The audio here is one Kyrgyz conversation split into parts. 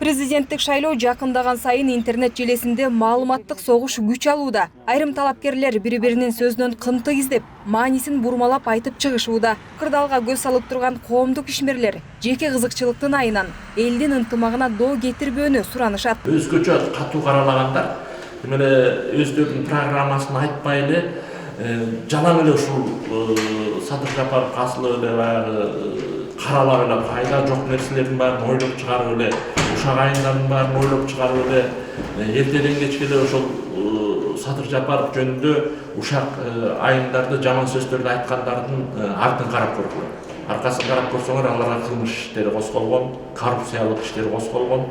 Президенттик шайлоо жакындаган сайын интернет желесинде маалыматтык согуш күч алууда. Айрым талапкерлер бири-биринин сөзүнөн кынтык издеп, маанисин бурмалап айтып чыгышууда. Кырдаалга көз салып турган коомдук ишмерлер жеке кызыкчылыктын айынан элдин ынтымагына доо кетирбөөнү суранышат. Өзгөчө катуу каралагандар эмне өздөрүнүн программасын айтпай эле жалаң эле ушул Садыр Жапаров асылы эле баягы каралап эле пайда жок нерселердин баарын ойлоп чыгарып эле ушак айындардын баарын ойлоп чыгарып эле эртеден кечке эле ошол Садыр Жапаров жөнүндө ушак айындарды жаман сөздөрдү айткандардын артын карап көргүлөр. Аркасын карап көрсөңөр аларга кылмыш иштери козголгон, коррупциялык иштер козголгон.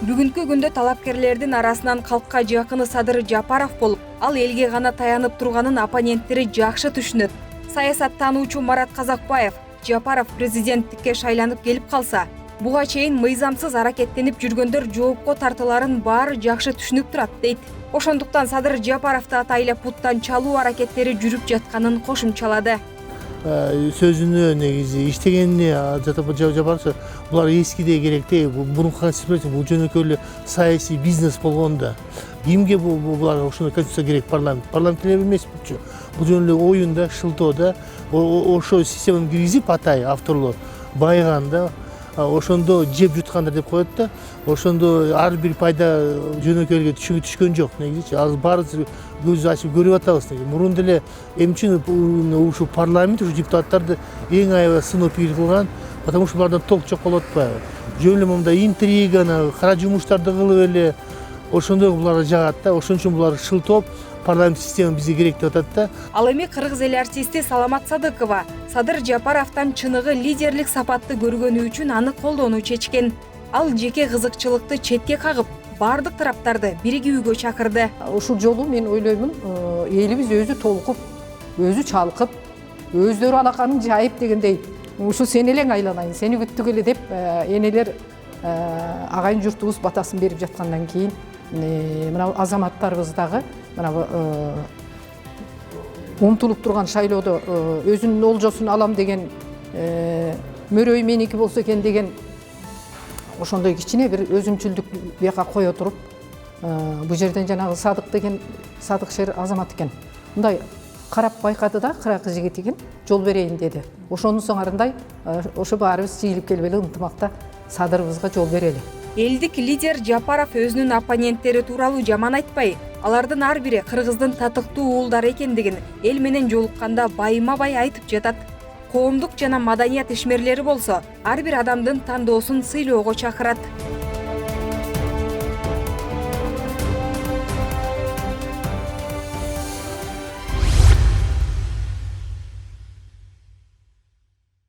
Бүгүнкү күндө талапкерлердин арасынан калкка жакыны Садыр Жапаров болуп, ал элге гана таянып турганын оппоненттери жакшы түшүнөт. Саясаттануучу Марат Казакбаев Жапаров президенттикке шайланып келип калса, буга чейин мыйзамсыз аракеттенип жүргөндөр жоопко тартыларын баары жакшы түшүнүп турат дейт. Ошондуктан Садыр Жапаровду атайла путтан чалуу аракеттери жүрүп жатканын кошумчалады. Сөзүнө негизи иштегенине Жапаров булар эскиде керекте. Мурунку конституция бул жөнөкөй эле саясий бизнес болгон да. Кимге булар ошондой конституция керек? Парламент эле эмес бул. Бул жөн эле оюнда, шылтоодо ошо системаны киргизип атай авторлор байыганда ошондо жеп жуткандар деп коет да. Ошондо ар бир пайда жөнөкөйгө түшкөн жок негизи. Азыр баарыбыз көз ачып көрүп атабыз. Мурун деле эмчи ушу парламент ушу депутаттарды эң аябай сыноо пикир кылган, потому что булардан толк жок болуп атпайбы. Жөн эле мындай интриганы, кара жумуштарды кылып эле ошондой буларга жагат да. Ошон үчүн булар шылтоп парламент система бизге керек деп атат да. Ал эми кыргыз эл артисти Саламат Садыкова Садыр Жапаровдон чыныгы лидерлик сапатты көргөнү үчүн аны колдоону чечкен. Ал жеке кызыкчылыкты четке кагып, бардык тараптарды биригүүгө чакырды. Ушул жолу мен ойлоймун, элибиз өзү толкуп, өзү чалкып, өздөрү алаканын жайып дегендей, ушу сен элең айланайын, сени күттүк эле деп энелер агайын журтубуз батасын берип жаткандан кийин мына азаматтарыбыз дагы мына умтулуп турган шайлоодо өзүнүн олжосун алам деген мөрөй меники болсо экен деген ошондой кичине бир өзүмчүлдүк бияка кое туруп, бул жерден жанагы Садык деген Садык шер азамат экен. Мындай карап байкады да, кыракы жигит экен, жол берейин деди. Ошонун соңарындай ошо баарыбыз жыйылып келип эле ынтымакта Садырыбызга жол берели. Элдик лидер Жапаров өзүнүн оппоненттери тууралуу жаман айтпай, алардын ар бири кыргыздын татыктуу уулдары экендигин эл менен жолукканда байма-бай айтып жатат. Коомдук жана маданият ишмерлери болсо ар бир адамдын тандоосун сыйлоого чакырат.